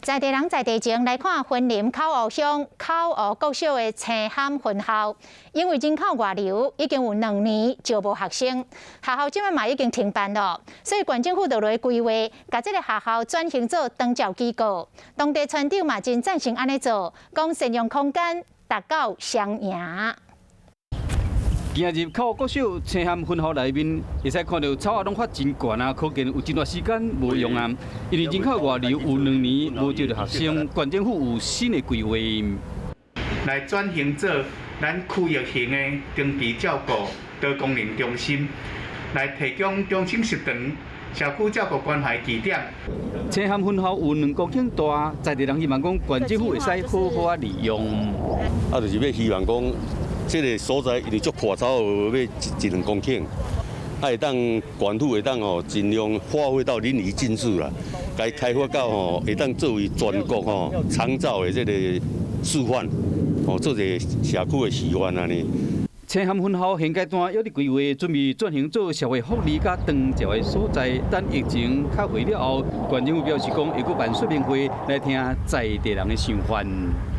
在地人在地前来看云林口湖乡口湖国小的青涵分校，因为人口外流，已经有2年招无学生，学校即摆嘛已经停办了，所以县政府就来规划，把这个学校转型做长照机构。当地村长嘛真赞成安尼做，讲善用空间，达到双赢。今日口湖国小青涵分校内面，会使看到草啊拢发真悬啊，可见有一段时间无用啊。因为人口外流有2年无招到学生，县政府有新的规划，来转型做咱区域型的长期照顾多功能中心，来提供中心食堂、社区照顾关怀据点。青涵分校有2公顷大，在地人希望讲县政府会使好好啊利用。就是要希望讲。这个所在因为足阔草，要1-2公顷，会当县府会当尽量发挥到淋漓尽致啦，该开发到会当作为全国长照的这个示范，做一个社区的示范安尼。青涵分校现阶段要伫规划，准备转型做社会福利甲长照的所在。等疫情较过了后，县政府表示讲会搁办说明会来听在地人的想法。